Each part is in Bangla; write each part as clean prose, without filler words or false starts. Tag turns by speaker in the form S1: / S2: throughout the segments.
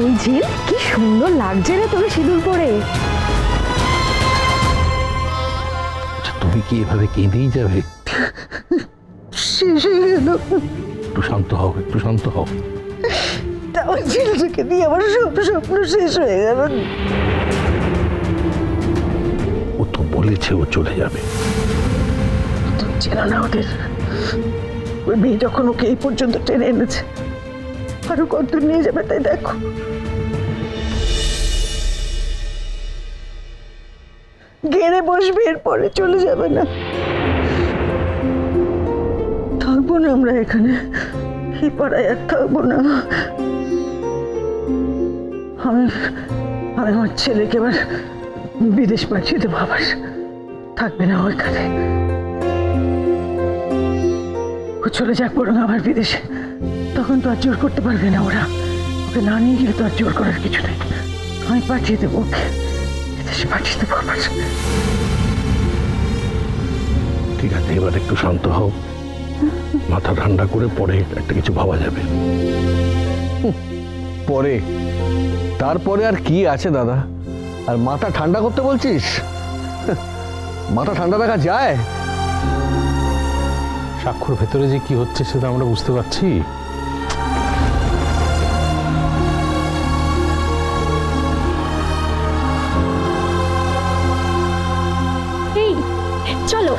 S1: এই ঝিল কি সুন্দর লাগছে রে তোর সিঁদুর পরে।
S2: তুমি কি এভাবে কেঁদেই যাবে?
S1: শেষ হয়ে গেল।
S2: একটু শান্ত হও, একটু শান্ত হও।
S1: আমার ছেলেটাকে দিয়ে আমার সব স্বপ্ন শেষ হয়ে গেল।
S2: ও তো বলেছে ও চলে যাবে।
S1: তুমি চেনো না ওদের। ওই মেয়ে যখন ওকে এই পর্যন্ত টেনে এনেছে, আরো কত নিয়ে যাবে তাই দেখো। গেড়ে বসবে, এরপরে চলে যাবে না। থাকবো না আমরা এখানে, এই পাড়ায় আর থাকবো না। আমি আমার ছেলেকে এবার বিদেশ পাঠিয়ে দেবো, আবার থাকবে না ওইখানে। ও চলে যাক বরং আবার বিদেশে, তখন তো আর জোর করতে পারবে না ওরা। ওকে না নিয়ে গেলে তো আর জোর করার কিছু নেই। আমি পাঠিয়ে দেবো ওকে, বিদেশে পাঠিয়ে দেবো আবার।
S2: ঠিক আছে, এবার একটু শান্ত হও, মাথা ঠান্ডা করে পরে একটা কিছু ভাবা যাবে।
S3: পরে তারপরে আর কি আছে দাদা? আর মাথা ঠান্ডা করতে বলছিস? মাথা ঠান্ডা রাখা যায়?
S2: সাক্ষর ভেতরে যে কি হচ্ছে সেটা আমরা বুঝতে পারছি।
S1: চলো।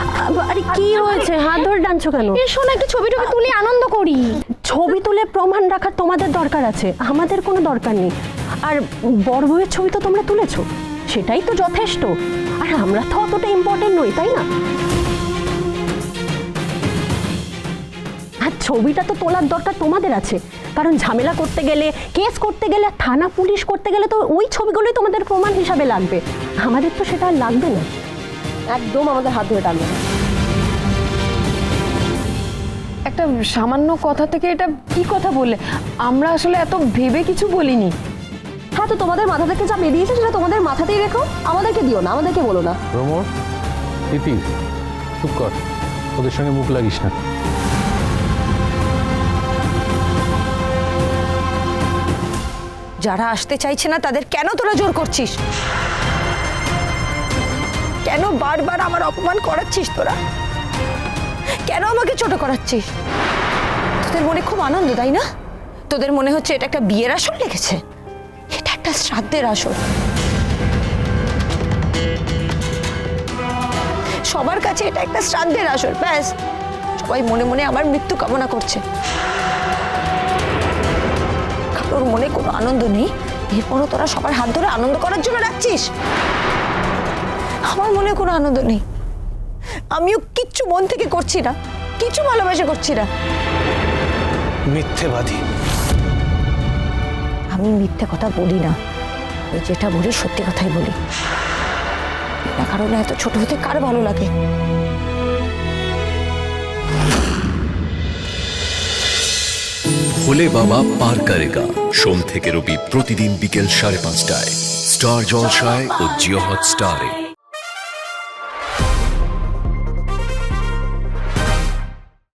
S1: আরে কি হয়েছে, হাত ধরে টানছো কেন?
S4: এসো না, একটু ছবি টবি তুলে আনন্দ করি।
S1: ছবি তুলে প্রমাণ রাখার তোমাদের দরকার আছে, আমাদের কোনো দরকার নেই। আর বড় বউয়ের ছবি তো তোমরা তুলেছো, সেটাই তো যথেষ্ট। আর আমরা তো অতটা ইম্পর্টেন্ট নই, তাই না? আর ছবিটা তো তোলার দরকার তোমাদের আছে, কারণ ঝামেলা করতে গেলে, কেস করতে গেলে, থানা পুলিশ করতে গেলে তো ওই ছবিগুলোই তোমাদের প্রমাণ হিসাবে লাগবে। আমাদের তো সেটা আর লাগবে না। একদম আমাদের হাত ধরে টানবে না।
S4: একটা সামান্য কথা থেকে এটা কি কথা বললে? আমরা আসলে এত ভেবে কিছু বলিনি।
S1: হ্যাঁ, তো তোমাদের মাথা থেকে যা বেরিয়েছে সেটা তোমাদের মাথাতেই রেখো, আমাদেরকে দিও না, আমাদেরকে বলো না।
S2: রমর, ইতি, চুপ কর, ওদের সঙ্গে মুখ লাগিস না।
S5: যারা আসতে চাইছে না তাদের কেন তোরা জোর করছিস? কেন বারবার আমার অপমান করাচ্ছিস তোরা? কেন আমাকে ছোট করাচ্ছিস? তোদের মনে খুব আনন্দ, তাই না? তোদের মনে হচ্ছে এটা একটা বিয়ের আসর লেগেছে? এটা একটা শ্রাদ্ধের আসর। সবার কাছে এটা একটা শ্রাদ্ধের আসর, ব্যাস। সবাই মনে মনে আমার মৃত্যু কামনা করছে। কারোর মনে কোনো আনন্দ নেই, এরপরও তোরা সবার হাত ধরে আনন্দ করার জন্য রাখছিস। আমার মনে কোনো আনন্দ নেই, আমিও কিচ্ছু মন থেকে করছি না, কিছু ভালোবাসা করছি না।
S3: মিথ্যেবাদী।
S5: আমি মিথ্যে কথা বলি না, আমি যেটা বলি সত্যি কথাই বলি। না কারণে এত ছোট হতে কার ভালো লাগে?
S6: ভোলে বাবা পার করেগা, সোম থেকে রবি প্রতিদিন বিকেল 5:30টায় স্টার জলসায় ও জিও হটস্টারে।